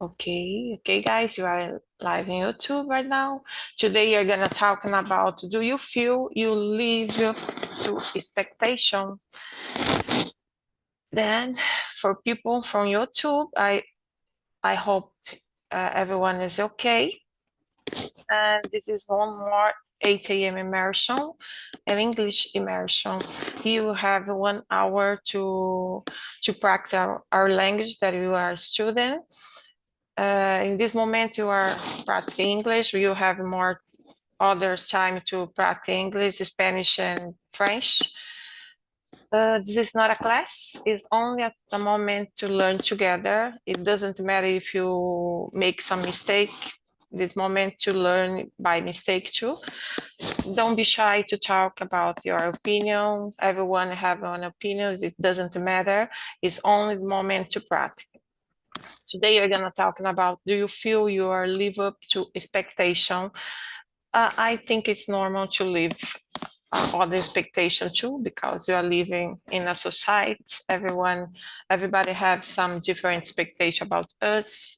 Okay, guys, you are live in YouTube right now. Today you're gonna talking about, do you feel you live up to expectation? Then for people from YouTube, I hope everyone is okay. And this is one more 8 a.m. immersion, an English immersion. You have 1 hour to practice our language that you are student. In this moment, you are practicing English. You have more other time to practice English, Spanish, and French. This is not a class. It's only a moment to learn together. It doesn't matter if you make some mistake. This moment to learn by mistake too. Don't be shy to talk about your opinion. Everyone have an opinion. It doesn't matter. It's only the moment to practice. Today you're gonna talking about, do you feel you are live up to expectation? I think it's normal to live other expectation too, because you are living in a society. Everybody have some different expectation about us.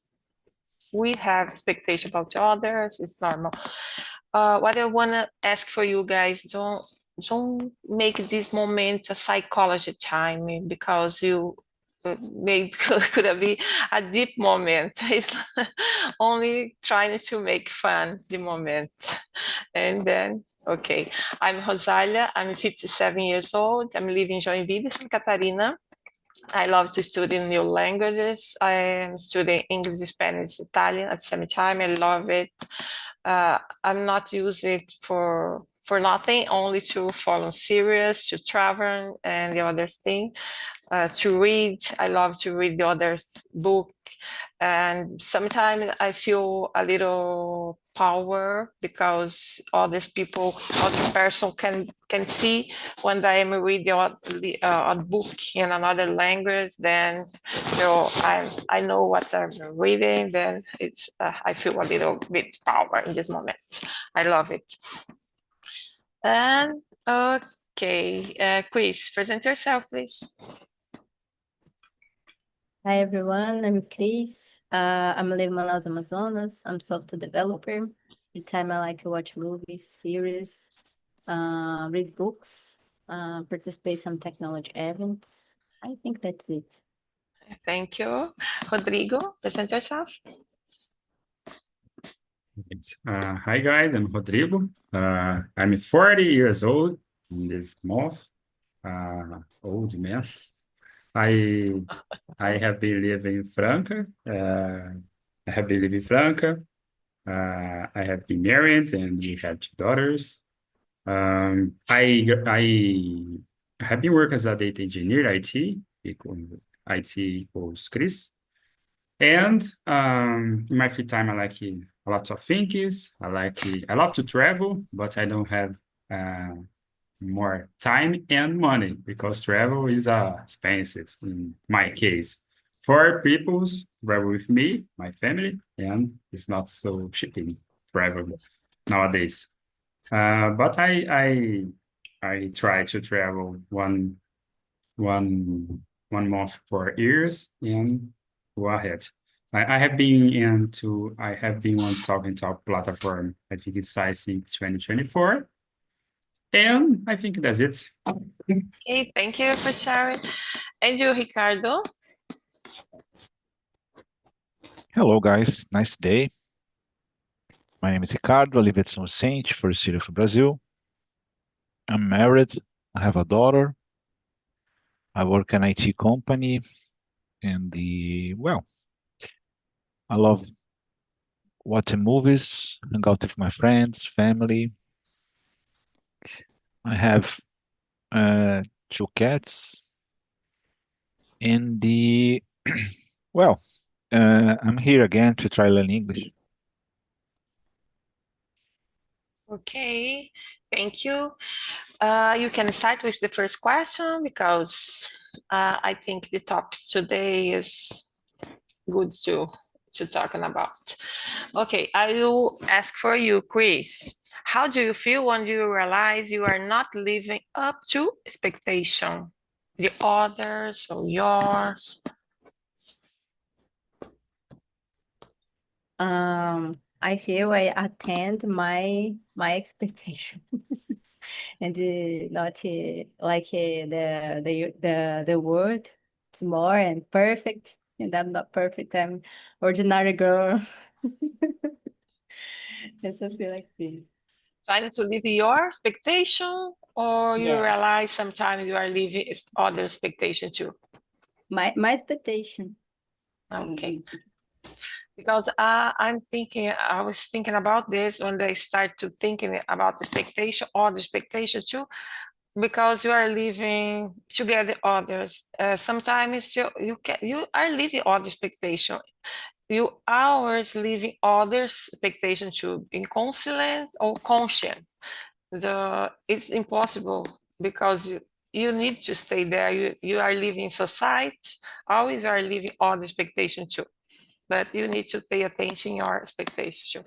We have expectation about others. It's normal. What I wanna ask for you guys, don't make this moment a psychology time, because you maybe could be a deep moment. It's only trying to make fun the moment. And then, okay, I'm Rosalia, I'm 57 years old, I'm living in Joinville, Santa Catarina. I love to study new languages. I am studying English, Spanish, Italian at the same time. I love it. I'm not using it for nothing, only to follow serious, to travel, and the other thing. To read, I love to read the others' book, and sometimes I feel a little power because other people, other person can see when I am reading a book in another language. Then I know what I'm reading. Then it's I feel a little bit power in this moment. I love it. And okay, Chris, present yourself, please. Hi everyone, I'm Chris. I'm living in Manaus, Amazonas. I'm software developer. The time I like to watch movies, series, read books, participate in some technology events. I think that's it. Thank you. Rodrigo, present yourself. Hi guys, I'm Rodrigo. I'm 40 years old in this month. Old man. I have been living in Franca. I have been living in Franca. I have been married and we have 2 daughters. I have been working as a data engineer, IT equals Chris. And in my free time, I like a lot of things. I love to travel, but I don't have more time and money because travel is expensive in my case. For people's travel with me, my family, and it's not so cheap in travel nowadays. But I try to travel one month for years and go ahead. I have been on TALKNTALK platform. I think it's size in 2024. And I think that's it. Okay, thank you for sharing. And you, Ricardo? Hello, guys. Nice day. My name is Ricardo. I live at São Vicente, for the city of Brazil. I'm married. I have a daughter. I work in an IT company. And well, I love watching movies, hang out with my friends, family. I have 2 cats. And well, I'm here again to try learn English. Okay, thank you. You can start with the first question because I think the topic today is good to talking about. Okay, I will ask for you, Chris. How do you feel when you realize you are not living up to expectation? The others or yours? I feel I attend my expectation and not like the word is more and perfect, and I'm not perfect. I'm ordinary girl. It's something like this. Trying to live your expectation, or you Yeah. realize sometimes you are living other expectation too? My expectation. Okay. Because I was thinking about this when they start to thinking about expectation, other expectation too, because you are living together others. Sometimes you are living other expectation. You always living others expectation too, inconscient or conscient. It's impossible because you need to stay there. You are living in society, always are living other expectation too. But you need to pay attention your expectation.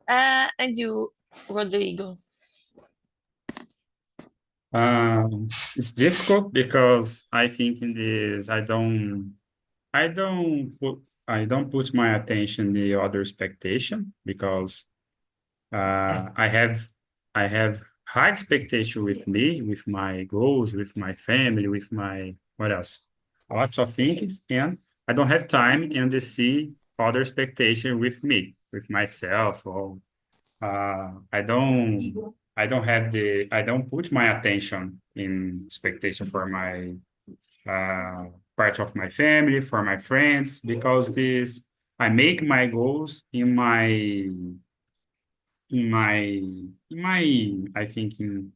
And you, Rodrigo. It's difficult because I think in this I don't put my attention in the other expectation because I have high expectation with me, with my goals, with my family, with my what else? Lots of things, and I don't have time and to see other expectation with me, with myself, or I don't put my attention in expectation for my part of my family, for my friends, because this I make my goals in my I think in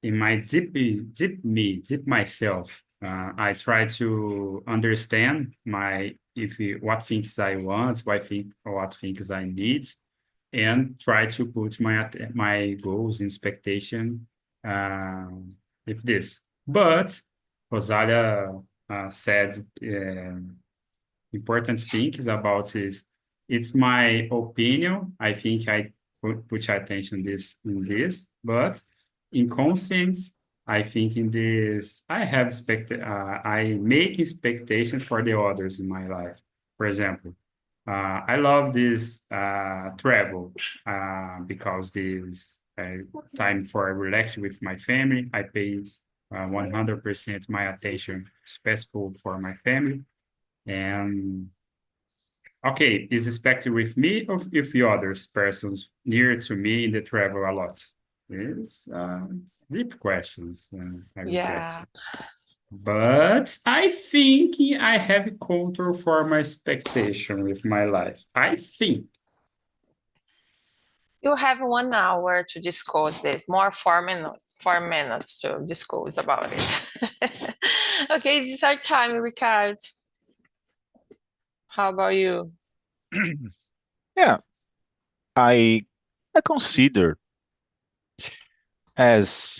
my deep myself. I try to understand what things I want, what things I need, and try to put my goals and expectation uh, with this. But Rosalia said important things about is it's my opinion. I think I put attention in this, but in conscience, I think in this I make expectations for the others in my life. For example, I love this travel because this time for relaxing with my family. I pay 100% my attention, special for my family. And okay, is expected with me or with the others persons near to me in the travel a lot? Is deep questions. I would guess. Yeah. But I think I have control for my expectation with my life. I think. You have 1 hour to discuss this, more 4 minutes, 4 minutes to discuss about it. Okay, this is our time, Ricardo. How about you? Yeah, I consider as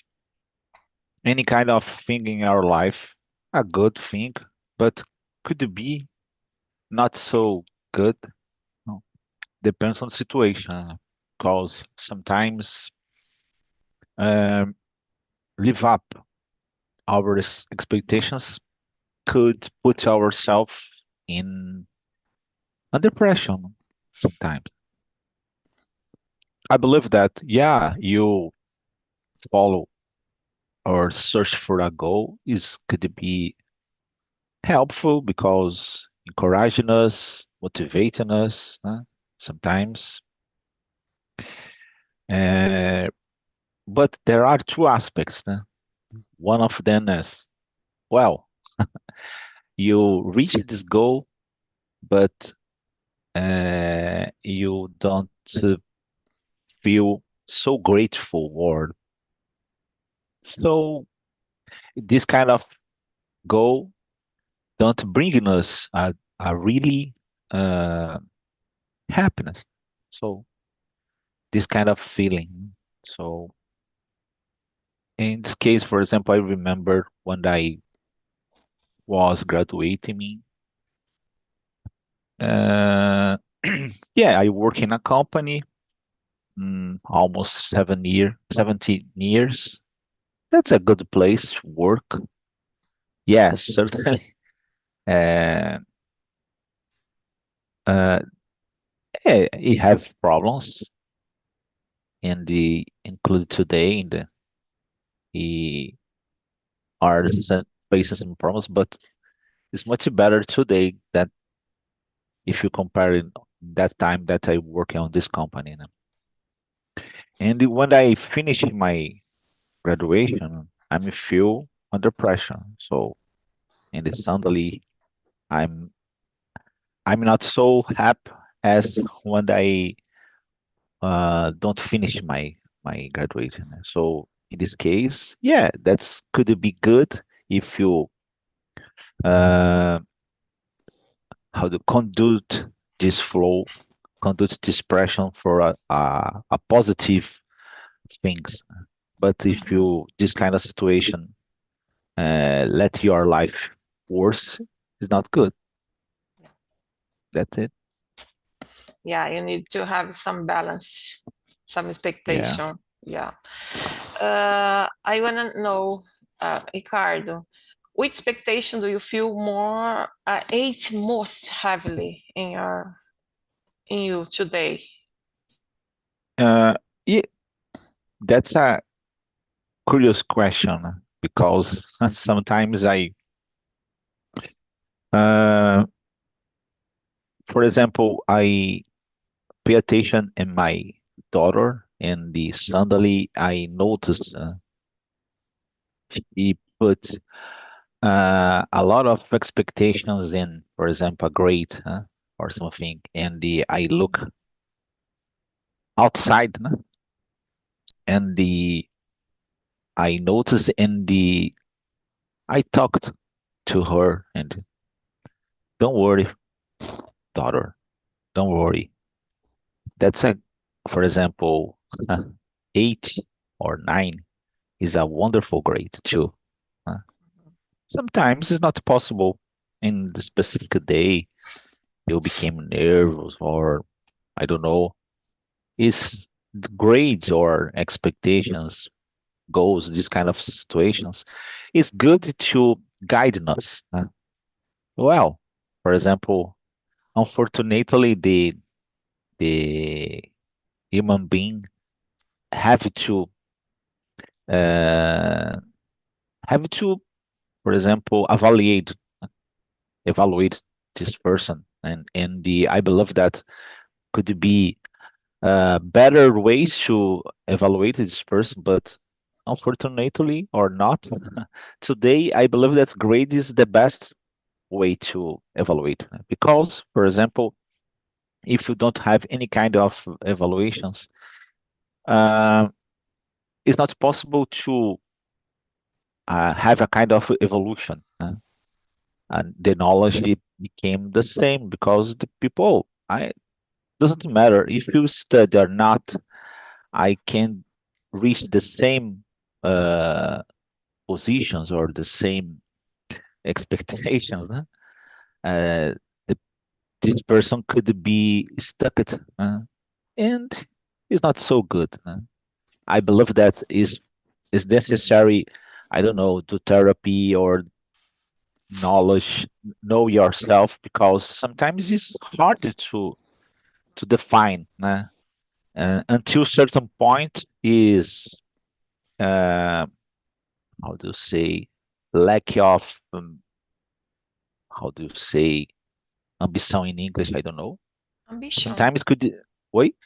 any kind of thing in our life a good thing, but could be not so good. No, depends on situation, because sometimes um, live up our expectations could put ourselves in under pressure sometimes. I believe that, yeah, you follow or search for a goal is could be helpful because encouraging us, motivating us, sometimes. Uh, but there are two aspects. One of them is, well, you reach this goal, but you don't feel so grateful or so this kind of goal don't bring us a really uh, happiness. So this kind of feeling. So in this case, for example, I remember when I was graduating, uh, yeah, I work in a company, almost 17 years. That's a good place to work. Yes, certainly. Uh, uh, Yeah, he have problems and the include today in the he are facing some problems, but it's much better today than if you compare it that time that I work on this company. You know. And when I finish my graduation, I'm feel under pressure. So and then suddenly I'm I'm not so happy as when I don't finish my graduation. So in this case, yeah, that's could be good if you uh, how to conduct this flow, conduct this pressure for a positive things. But if Mhm. you this kind of situation let your life worse, it's not good. That's it. Yeah, you need to have some balance, some Yeah. expectation. Yeah. I want to know, Ricardo, which expectation do you feel more ate most heavily in you today? Uh, yeah, that's a curious question because sometimes uh, for example, I pay attention in my daughter, and the suddenly I noticed he put a lot of expectations in, for example, a grade or something, and the I look outside and the I noticed in the I talked to her and don't worry, daughter, don't worry. That's a, for example, 8 or 9 is a wonderful grade too. Uh, Sometimes it's not possible in the specific day you became nervous or I don't know. It's the grades or expectations, goals, these kind of situations. It's good to guide us. Well, for example, unfortunately, the human being have to uh, have to, for example, evaluate this person, and the I believe that could be better ways to evaluate this person, but unfortunately or not, today I believe that grade is the best way to evaluate because, for example, if you don't have any kind of evaluations, uh, it's not possible to have a kind of evolution. And the knowledge it became the same because the people, I doesn't matter if you study or not, I can reach the same uh, positions or the same expectations. Uh, the, this person could be stuck it, and it's not so good. I believe that is necessary. I don't know, to therapy or knowledge, know yourself because sometimes it's hard to define. Until certain point is uh, how do you say lack of how do you say ambição in English? I don't know. Ambition. Sometimes it could wait,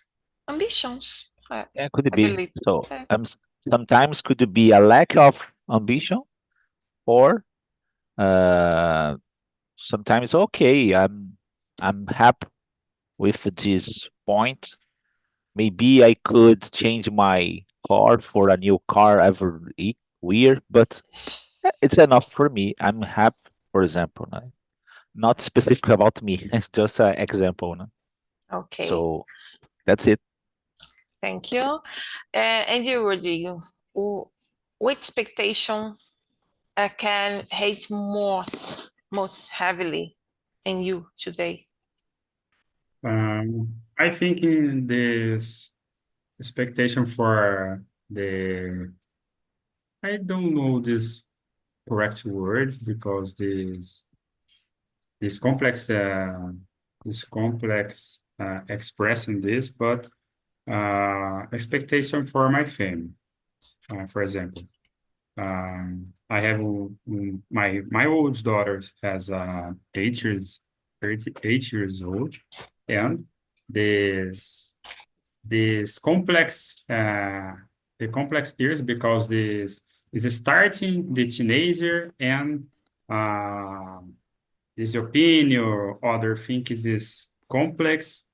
Ambitions, yeah, could it I be believe. so? Okay. Sometimes could it be a lack of ambition or uh, sometimes okay, I'm happy with this point. Maybe I could change my car for a new car every year, but it's enough for me. I'm happy, for example. Not specific about me. It's just an example. No? Okay. So that's it. Thank you. And you, Rodrigo, what expectation can hate most heavily in you today? I think in this expectation for I don't know this correct word because this complex expressing this, but expectation for my family. For example, I have my oldest daughter has 8 years old, and this complex the complex years, because this is starting the teenager, and this opinion or other things is complex.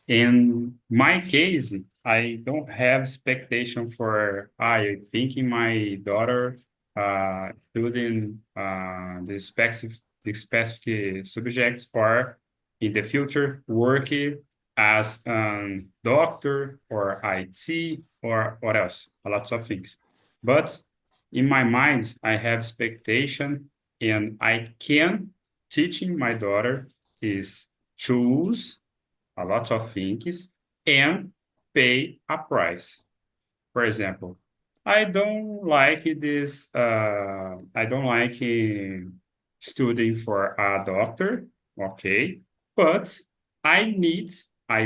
In my case, I don't have expectation for I thinking my daughter studying the specific subjects, or in the future working as a doctor or IT or what else, a lot of things. But in my mind, I have expectation, and I can teaching my daughter is choose a lot of things and pay a price. For example, I don't like this, I don't like studying for a doctor, okay, but I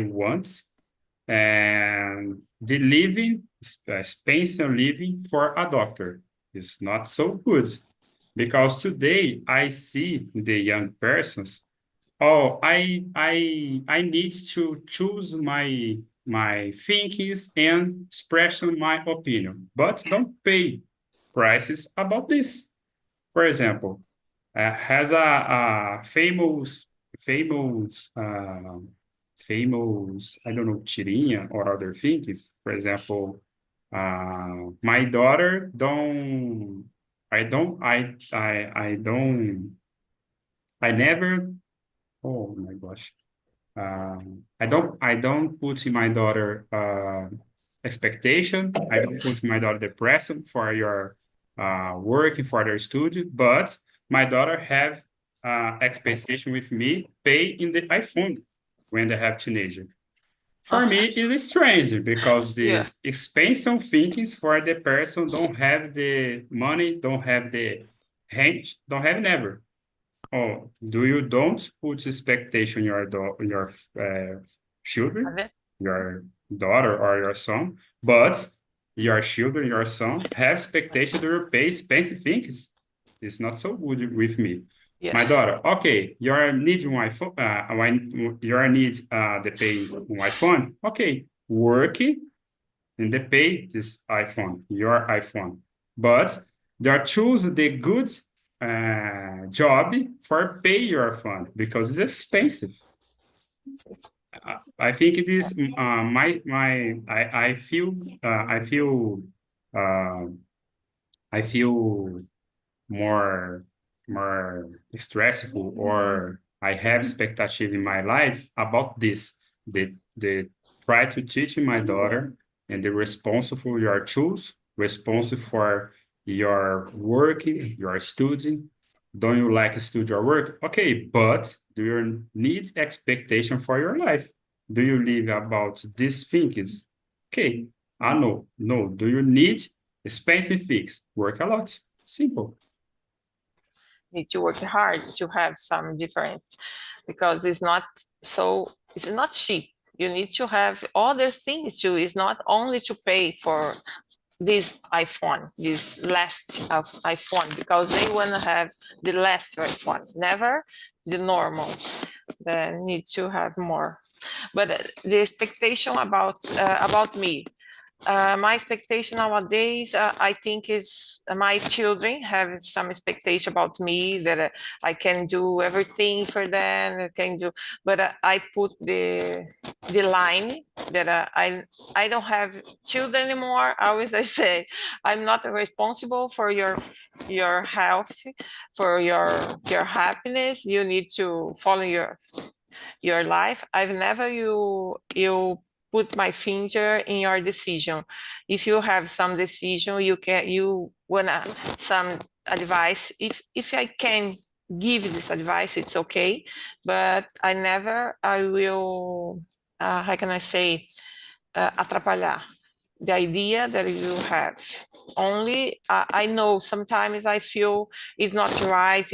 want, and the living, expensive living for a doctor is not so good, because today I see the young persons, oh, I need to choose my thinkings and expression my opinion, but don't pay prices about this. For example, has a famous I don't know, tirinha or other things. For example, my daughter I never. Oh my gosh. I don't put in my daughter expectation. I don't put in my daughter the pressure for your working for their study, but my daughter have expectation with me pay in the iPhone when they have teenager. For me, it's strange, because these expensive thinkings for the person don't have the money, don't have the range, don't have never. Oh, don't put expectation your children, your daughter or your son, but your children, your son have expectation to pay expensive things. It's not so good with me. Yeah. My daughter, okay, your need my phone, your need the pay my phone. Okay, working and they pay this iPhone, your iPhone, but they choose the good job for pay your phone, because it's expensive. I think it is I feel more stressful, or I have expectation in my life about this. The try to teach my daughter, and the responsible your choose, responsible for your working, your studying. Don't you like to study or work? Okay, but do you need expectation for your life? Do you live about these things? Okay, no. Do you need expensive things? Work a lot. Simple. Need to work hard to have some different, because it's not cheap. You need to have other things too. It's not only to pay for this iPhone, this last of iPhone, because they want to have the last iPhone, never the normal. They need to have more. But the expectation about me, my expectation nowadays, I think, is my children have some expectation about me, that I can do everything for them. I can do, but I put the line that I don't have children anymore. Always I say, I'm not responsible for your health, for your happiness. You need to follow your life. I've never you put my finger in your decision. If you have some decision, you wanna some advice. If I can give this advice, it's okay. But I will, how can I say, atrapalhar the idea that you have. only I know sometimes I feel it's not right.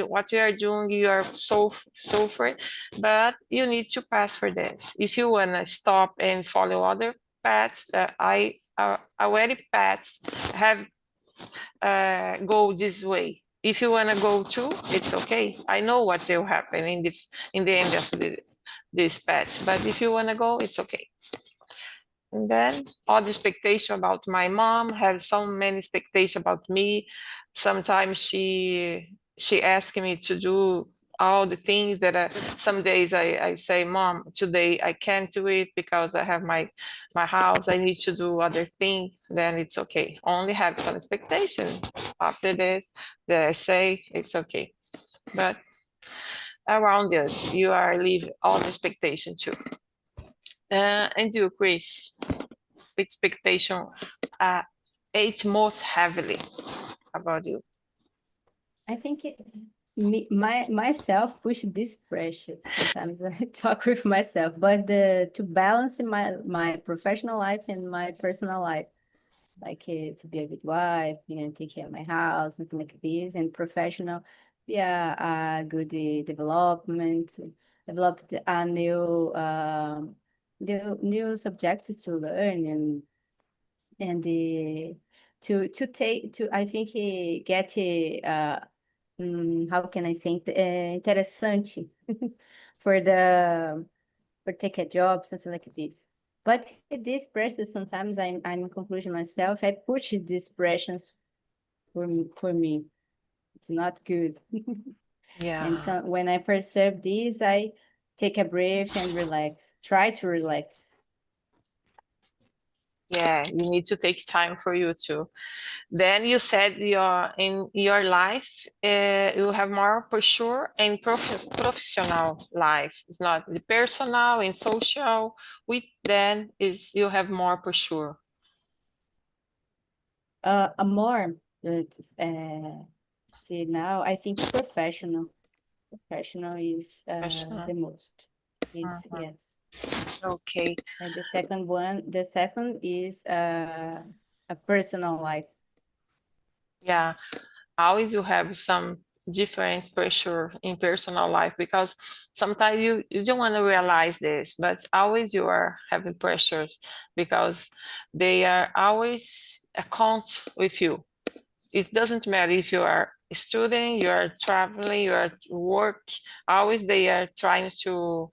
What you are doing, you are suffering, but you need to pass for this. If you wanna stop and follow other paths that I already paths have go this way. If you wanna go too, it's okay. I know what will happen in the end of this path, but if you wanna go, it's okay. And then all the expectation about my mom, have so many expectation about me. Sometimes she asks me to do all the things that some days I say, Mom, today I can't do it because I have my house, I need to do other things. Then it's okay. Only have some expectation. After this, that I say it's okay. But around us, you are leave all the expectation too. And you, Chris, expectation ate most heavily about you? I think myself push this pressure. Sometimes I talk with myself, but to balance my professional life and my personal life, like to be a good wife, take care of my house, something like this, and professional, yeah, good development, developed a new subject to learn and to I think get how can I say interessante for take a job, something like this. But this pressure, sometimes I'm in conclusion myself, I push these pressures for me. It's not good. Yeah. And so when I perceive this, I take a breath and relax, try to relax. Yeah, you need to take time for you too. Then you said in your life, you have more pressure in professional life. It's not the personal and social. With then is you have more pressure. A more, see now, I think professional. Professional is Professional. the most. Is Mhm. yes. Okay. And the second is a personal life. Yeah. Always you have some different pressure in personal life because sometimes you don't want to realize this, but always you are having pressures because they are always account with you. It doesn't matter if you are a student, you are traveling, you are at work, always they are trying to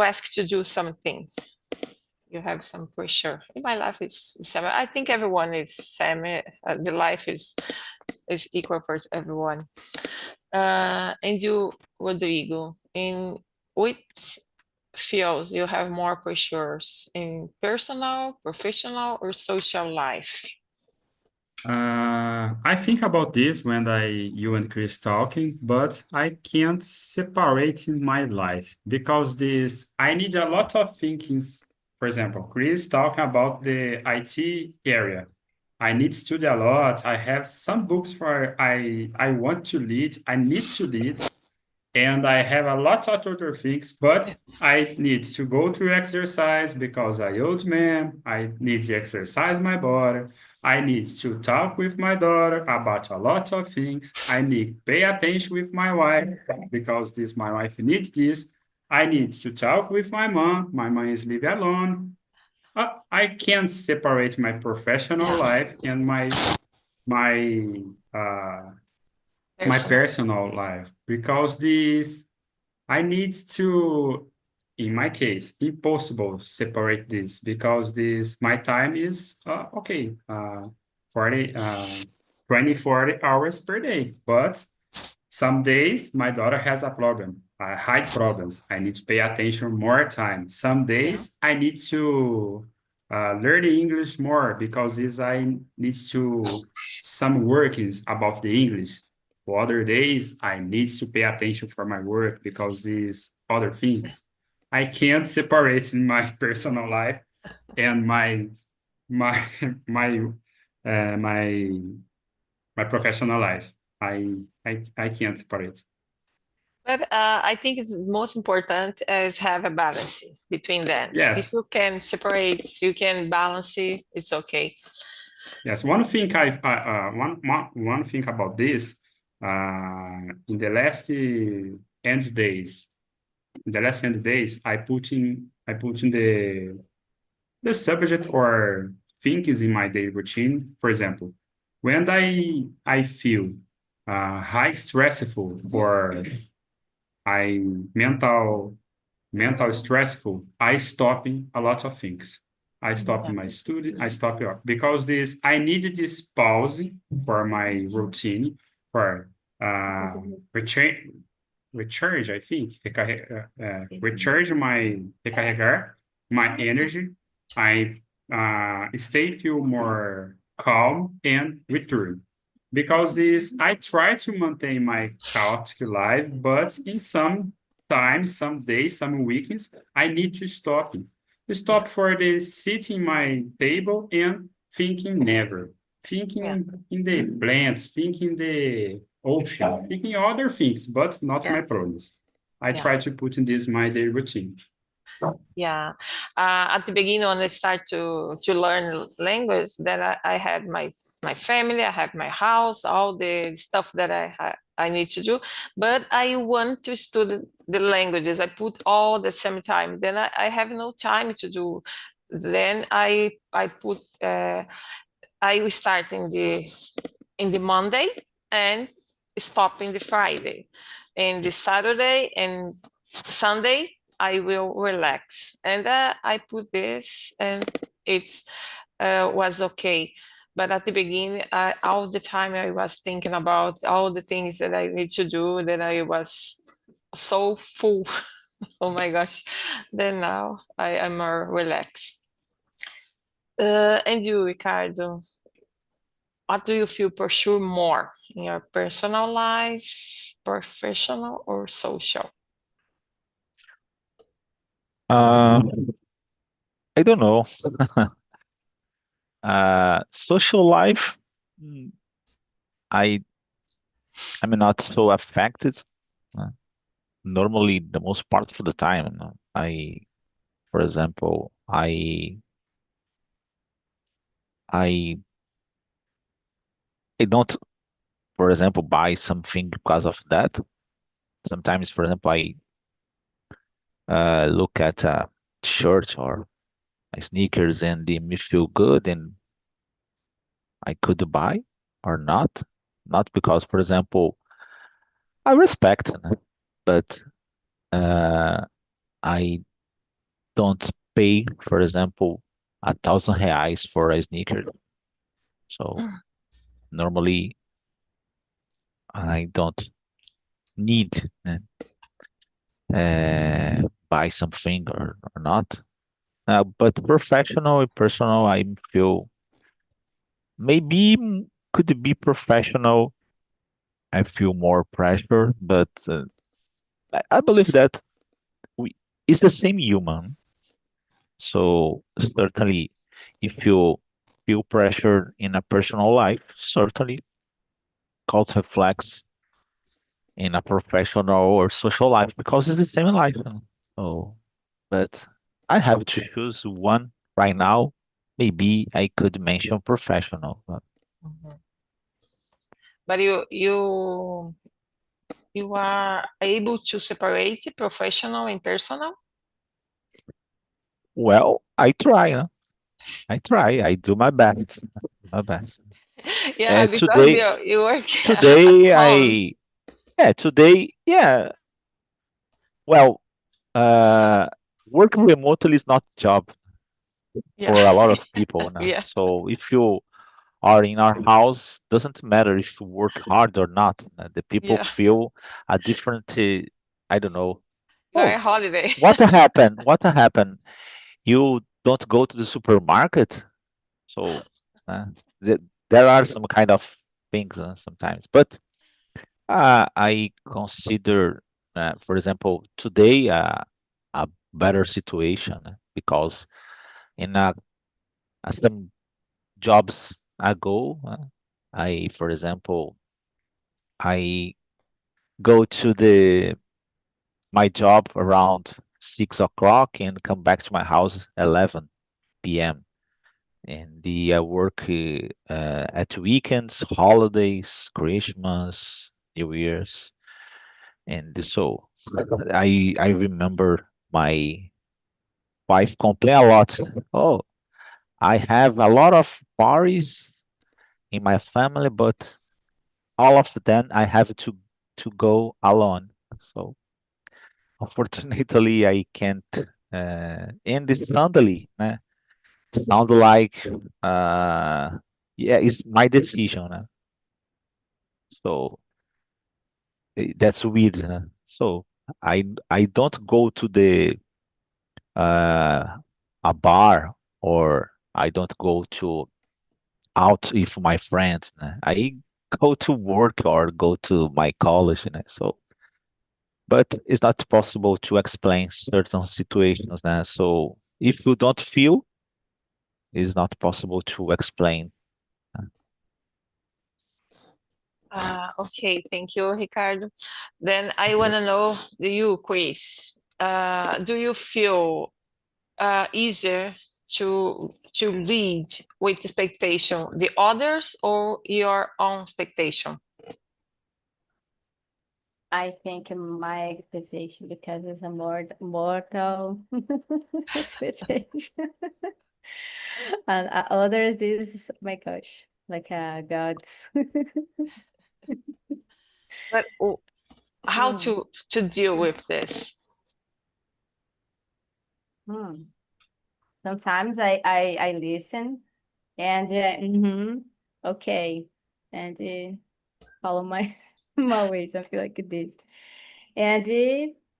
ask to do something. You have some pressure. In my life is same. I think everyone is same. The life is equal for everyone. And you, Rodrigo, in which fields you have more pressures in personal, professional, or social life? I think about this when you and Chris talking, but I can't separate in my life because I need a lot of thinkings. For example, Chris talking about the IT area. I need to study a lot. I have some books for I want to lead. I need to lead, and I have a lot of other things, but I need to go to exercise because I old man. I need to exercise my body. I need to talk with my daughter about a lot of things. I need to pay attention with my wife because my wife needs this. I need to talk with my mom. My mom is living alone. I can't separate my professional Yeah. life and my uh, my Personal. personal life because I need to, in my case, impossible separate this because my time is okay, 40 20 40 hours per day, but some days my daughter has a problem, high problems. I need to pay attention more time. Some days I need to learn English more because I need to some workings about the English. For other days, I need to pay attention for my work because these other things I can't separate in my personal life and my my uh, my my professional life. I can't separate. But I think it's most important is have a balance between them. If Yes. you can separate, you can balance it, it's okay. Yes, one thing one thing about this, in the last end days, I put in the subject or things in my daily routine. For example, when I feel high stressful or I mental stressful, I stopping a lot of things. I stop my study, I stop because I needed this pause for my routine, for recharge, I think, recarregar my energy. I feel more calm and return. Because I try to maintain my chaotic life, but in some times, some days, some weekends, I need to stop. Stop for the sitting my table and thinking never. Thinking in the plants, thinking the ocean, thinking other things, but not my problems. I try to put in this my daily routine. Yeah. At the beginning, when I start to learn language, then I had my family, I have my house, all the stuff that I need to do. But I want to study the languages. I put all the same time. Then I have no time to do. Then I put I will start in the Monday and stop in the Friday. And the Saturday and Sunday, I will relax. And I put this and it's was okay. But at the beginning, all the time I was thinking about all the things that I need to do, that I was so full. Oh my gosh. Then now I am more relaxed. And you, Ricardo, what do you feel pursue more in your personal life, professional, or social? I don't know. Social life, I'm not so affected. Normally, the most part of the time, for example, I don't, for example, buy something because of that. Sometimes, for example, I look at a shirt or my sneakers and they me feel good and I could buy or not. Not because, for example, I respect, but I don't pay, for example, R$ 1,000 for a sneaker. So normally I don't need buy something or not. But professional and personal, I feel maybe could be professional. I feel more pressure, but I believe that it's the same human. So certainly, if you feel pressure in a personal life, certainly cause reflects in a professional or social life because it's the same life. So, but I have to choose one right now. Maybe I could mention professional. Mhm. But you are able to separate professional and personal? Well, I try. I try. I do my best. My best. Yeah, because Today, you work at today home. today, yeah. Well, uh, working remotely is not job Yeah. for a lot of people now. Yeah. So if you are in our house, doesn't matter if you work hard or not. The people Yeah. feel a different, I don't know. You're on Oh, holiday. what happened? What happened? You don't go to the supermarket? So uh, th there are some kind of things sometimes, but I consider, for example, today a better situation because in some jobs ago, for example, I go to the my job around 6 o'clock and come back to my house 11 p.m. and I work at weekends, holidays, Christmas, New Year's, and so I remember my wife complain a lot. Oh, I have a lot of parties in my family, but all of them I have to go alone. So unfortunately, I can't. And this suddenly, sound like yeah, it's my decision. So that's weird. So I don't go to the uh, a bar, or I don't go to out with my friends. I go to work or go to my college. So, but it's not possible to explain certain situations. So if you don't feel, it's not possible to explain. Okay, thank you, Ricardo. Then I want to know you, Chris. Do you feel easier to lead with expectation the others or your own expectation? I think my expectation, because it's a more mortal expectation. And others is, my gosh, like gods. But how Hmm. to deal with this? Hmm. Sometimes I listen and okay, and follow my my ways. I feel like this. And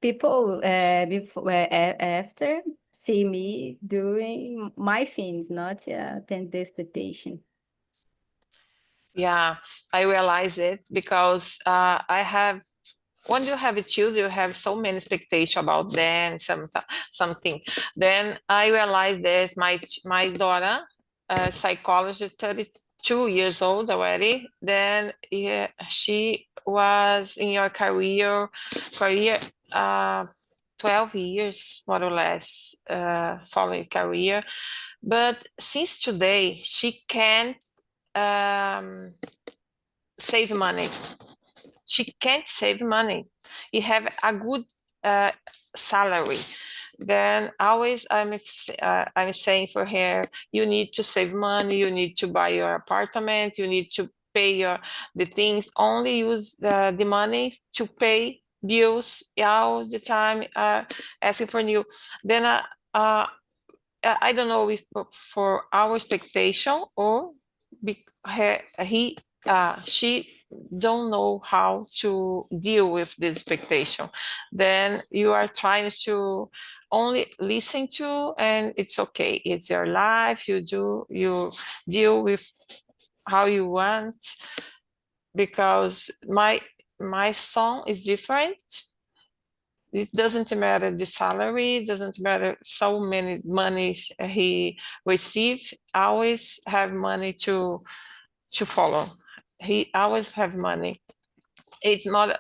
people before after see me doing my things, not attend the expectation. Yeah, I realize it because I have when you have a child, you have so many expectations about them, something. Then I realized this. My daughter, psychology, 32 years old already. Then yeah, she was in your career, uh, 12 years more or less, following career. But since today, she can't um, save money. She can't save money. You have a good uh, salary. Then always I'm saying for her, you need to save money. You need to buy your apartment. You need to pay the things. Only use the money to pay bills all the time. Asking for new. Then I don't know if for our expectation or she don't know how to deal with this expectation. Then you are trying to only listen to, and it's okay. It's your life. You deal with how you want, because my son is different. It doesn't matter the salary, it doesn't matter so many money he receive, always have money to follow. He always have money. It's not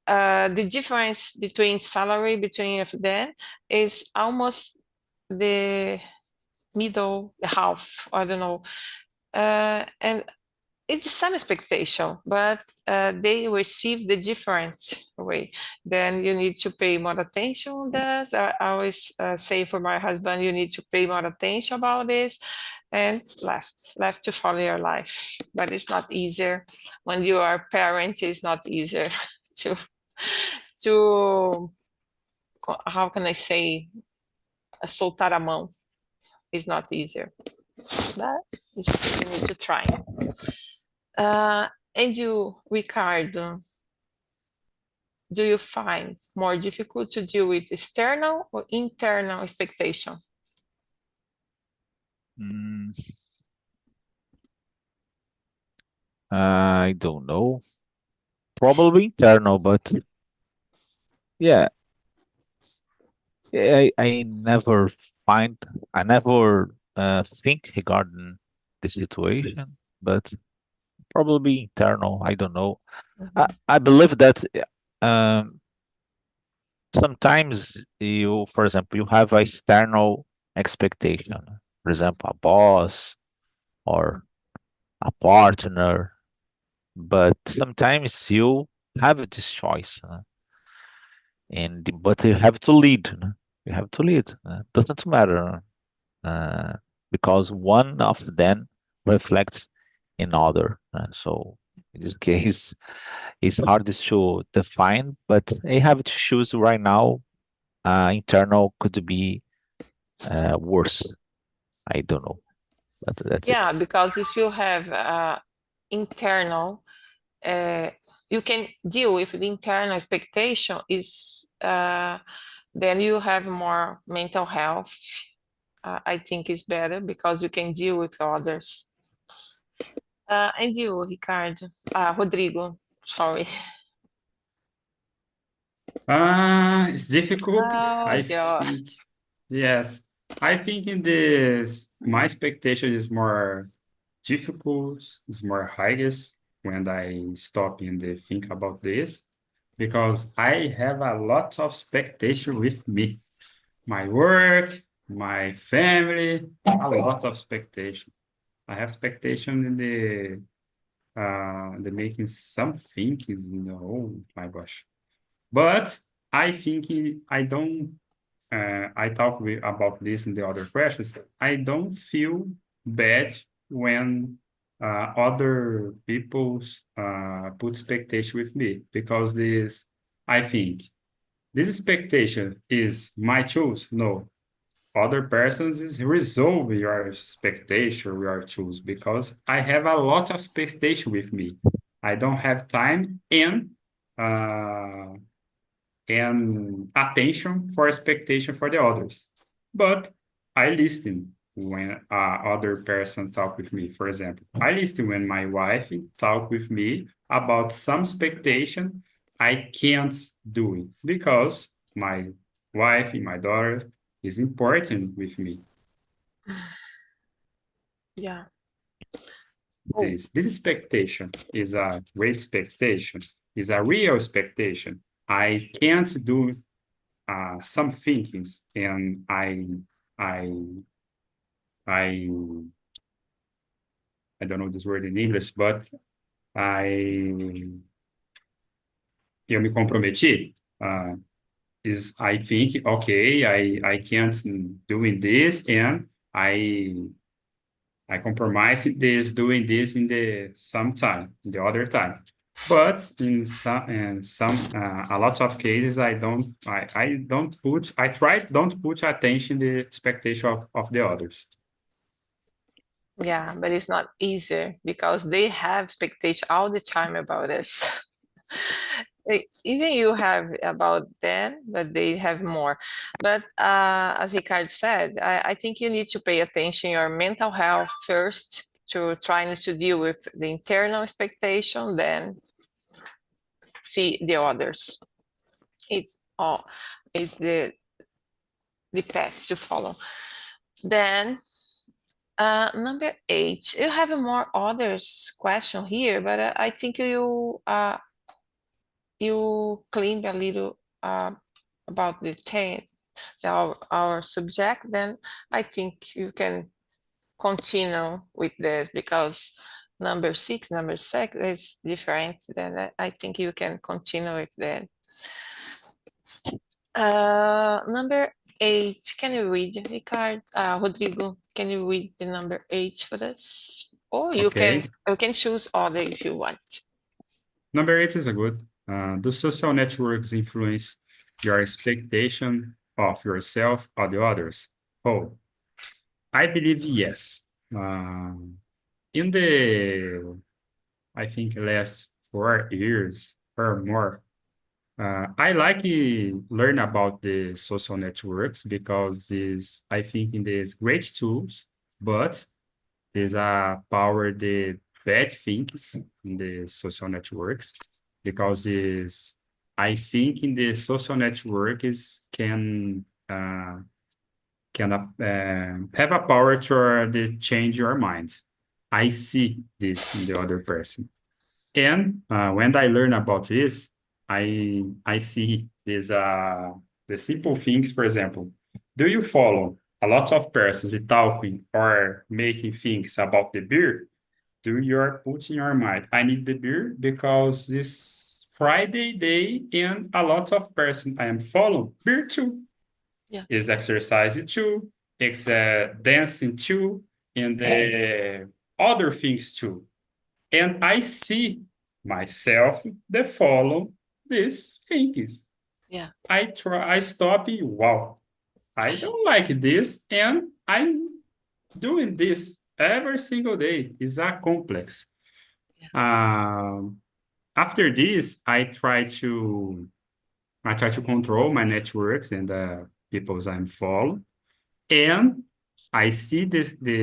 the difference between salary between of them is almost the middle, the half, I don't know. And it's the same expectation, but they receive the different way. Then you need to pay more attention on this. I always say for my husband, you need to pay more attention about this, and left to follow your life. But it's not easier when you are a parent. It's not easier to to how can I say, soltar a mão. It's not easier, but you need to try. And you, Ricardo, do you find more difficult to deal with external or internal expectation? Mm, I don't know. Probably internal, but yeah, I never find, I never think regarding the situation, but probably internal. I don't know. I believe that um, sometimes you, for example, you have a external expectation. For example, a boss, or a partner, but sometimes you have this choice, but you have to lead. You have to lead. Doesn't matter, uh, because one of them reflects another. So in this case, it's hard to define, but I have to choose right now. Internal could be worse. I don't know, but that's it. Yeah, because if you have internal, you can deal with the internal expectation is then you have more mental health. I think it's better because you can deal with others. And you, Ricardo, Rodrigo, sorry. It's difficult. Oh, I God. think, yes. I think in this, my expectation is more difficult, is more highest when I stop and think about this, because I have a lot of expectation with me. My work, my family, a lot of expectation. I have expectation in the making some thinkings, oh my gosh. But I think I don't, I talk about this in the other questions. I don't feel bad when other people's put expectation with me, because this, I think, this expectation is my choice. No, other persons is resolve your expectation, your choice, because I have a lot of expectation with me. I don't have time uh, and attention for expectation for the others. But I listen when other persons talk with me. For example, I listen when my wife talk with me about some expectation I can't do it because my wife and my daughter is important with me. Yeah. This expectation is a great expectation, is a real expectation. I can't do some thinkings, and I I I don't know this word in English, but eu me comprometi. Is I think, okay, I can't doing this, and I compromise this doing this in the the other time. But in some a lot of cases I don't put attention the expectation of the others. Yeah, but it's not easier because they have expectation all the time about us. Even you have about them, but they have more. But as Ricardo said, I think you need to pay attention your mental health first to trying to deal with the internal expectation, then see the others. It's the path to follow. Then number 8, you have more others question here, but I think you claimed a little about the 10, our subject. Then I think you can continue with this because number 6, number 6 is different. Then I think you can continue with that. Number 8, can you read, Ricardo? Rodrigo, can you read the number 8 for us? Or you Okay. can choose other if you want. Number 8 is a good. Do social networks influence your expectation of yourself or the others? Oh, I believe yes. In the, I think, last 4 years or more, I like learn about the social networks because I think in these great tools, but there's a power the bad things in the social networks, because I think in the social network can have a power to change your mind. I see this in the other person. And when I learn about this, I see this the simple things. For example, do you follow a lot of persons talking or making things about the beer, do you put in your mind, I need the beer because this Friday day and a lot of person I am following beer too. Yeah. Is exercise too, it's dancing too, and the other things too. And I see myself that follow these things. Yeah. I stop, wow, I don't like this, and I'm doing this every single day. It's a complex. After this, I try to control my networks and the people I'm following. And I see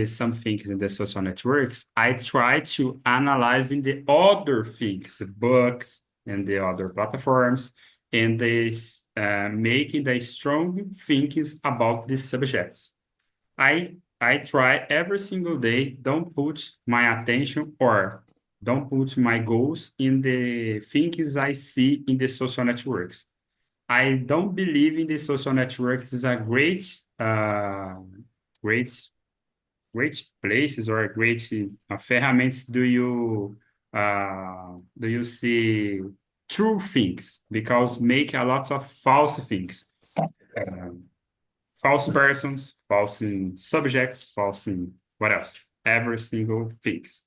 some things in the social networks. I try to analyze in the other things, the books and the other platforms, and making the strong thinkings about these subjects. I try every single day, don't put my attention or don't put my goals in the things I see in the social networks. I don't believe in the social networks is a great, great places or great ferramentas do you see true things because make a lot of false things. False persons, false subjects, false what else? Every single things.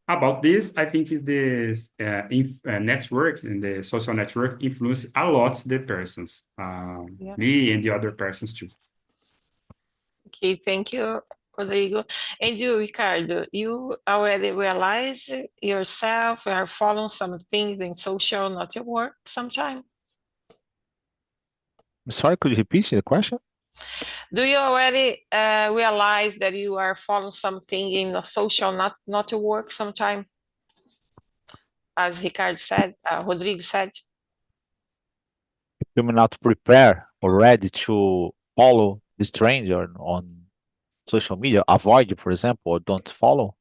About this, I think is this network and the social network influence a lot the persons, Yeah. me and the other persons too. Okay, thank you, Rodrigo. And you, Ricardo, you already realize yourself, you are following some things in social, not your work sometime? Sorry, could you repeat the question? Do you already realize that you are following something in the social, not your work sometime? As Ricardo said, Rodrigo said. You may not prepare or ready to follow this trend on social media, avoid, for example, or don't follow.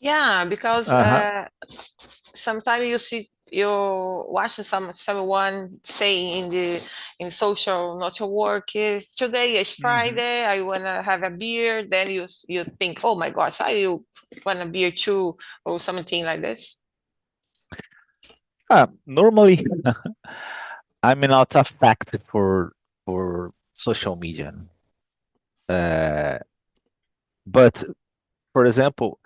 Yeah, because Uh-huh. sometimes you watch someone saying in social, not your work is today is Friday, I wanna have a beer. Then you think, oh my gosh, I want a beer too, or something like this. Normally, I'm not affected for social media. But for example,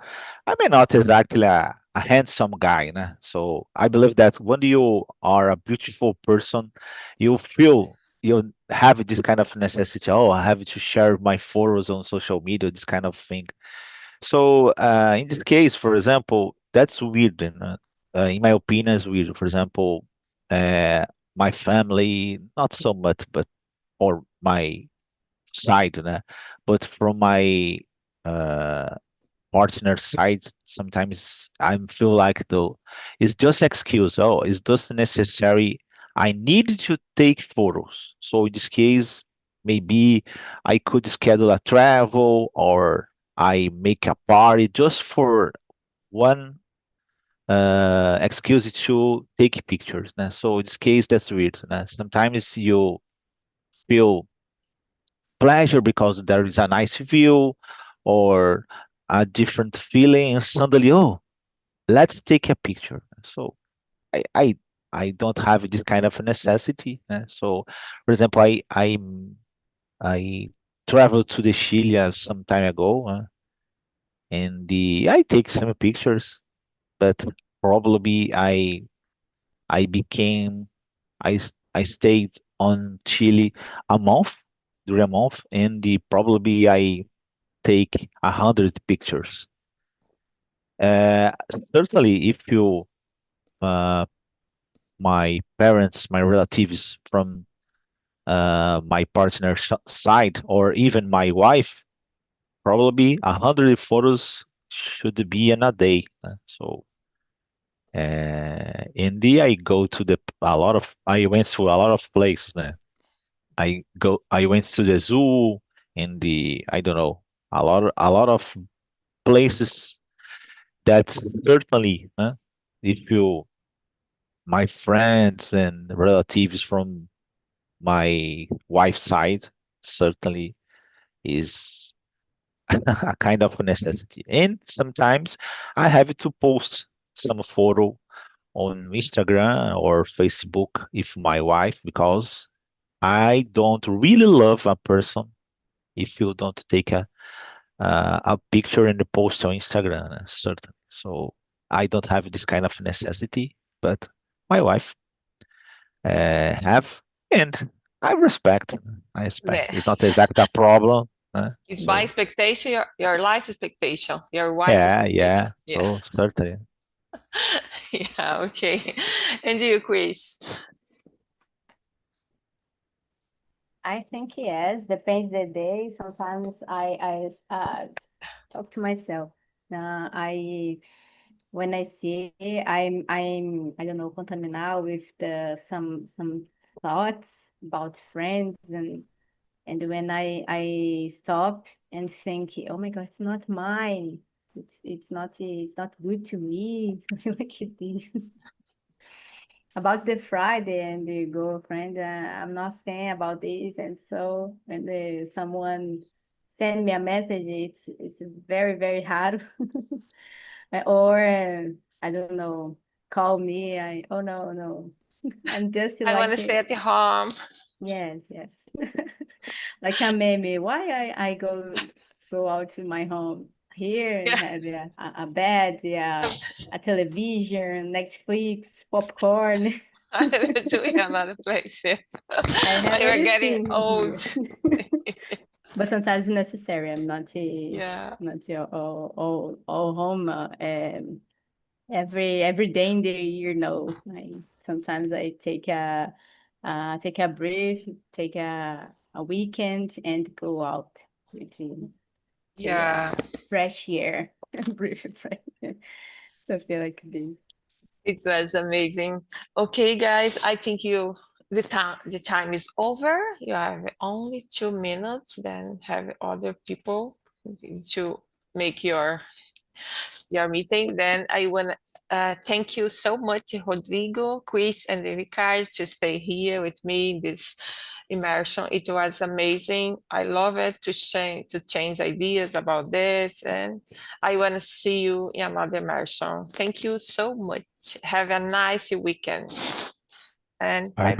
I may not exactly a handsome guy, né? So I believe that when you are a beautiful person, you feel you have this kind of necessity. Oh, I have to share my photos on social media, this kind of thing. So in this case, for example, that's weird. In my opinion, it's weird. For example, uh, my family, not so much, but or my side, né? But from my uh, partner side, sometimes I feel like though it's just excuse. Oh, it's just necessary. I need to take photos. So in this case, maybe I could schedule a travel or I make a party just for one excuse to take pictures. Né? So in this case, that's weird. Né? Sometimes you feel pleasure because there is a nice view or a different feeling and suddenly, oh, let's take a picture. So I I, I don't have this kind of necessity. So for example, I traveled to the Chile some time ago, and I take some pictures, but probably I became I stayed on Chile a month during a month, and probably I take 100 pictures. Uh, Certainly, if you uh, my parents, my relatives from my partner's side, or even my wife, probably 100 photos should be in a day. So in the I go to I went to a lot of places. I went to the zoo and I don't know, a lot of places that certainly, if you my friends and relatives from my wife's side, certainly is a kind of necessity. And sometimes I have to post some photo on Instagram or Facebook with my wife because I don't really love a person if you don't take a picture and post on Instagram, certainly. So I don't have this kind of necessity, but my wife have, and I respect. I respect. It's not exactly a problem. It's my So expectation, your life expectation, your wife yeah, expectation. yeah. So certainly. Yeah, okay. And you, Chris? I think yes, depends the day. Sometimes I talk to myself. I when I see I don't know contaminado with the some thoughts about friends and when I stop and think, oh my God, it's not mine. It's not good to me. Something like this. About the Friday and the girlfriend, I'm not fan about this. And so when someone send me a message, it's very, very hard. Or I don't know, call me. Oh no, no. I'm just I want like to stay at home. yes, yes. Like a meme. Why I go out to my home here and have a bed, yeah, a television, Netflix, popcorn. Doing another place. Yeah. I have We're getting everything old. here. But sometimes it's necessary. I'm not Yeah. all home every day in the year. No, sometimes I take a break, take a weekend, and go out with him. Yeah. Fresh air, breathe fresh air. Something like this. It was amazing. Okay, guys, I think the time is over. You have only 2 minutes, then have other people to make your meeting. Then I want to thank you so much, Rodrigo, Chris, and Ricardo, to stay here with me in this immersion. It was amazing. I love it to change ideas about this, and I want to see you in another immersion. Thank you so much. Have a nice weekend, and Bye bye.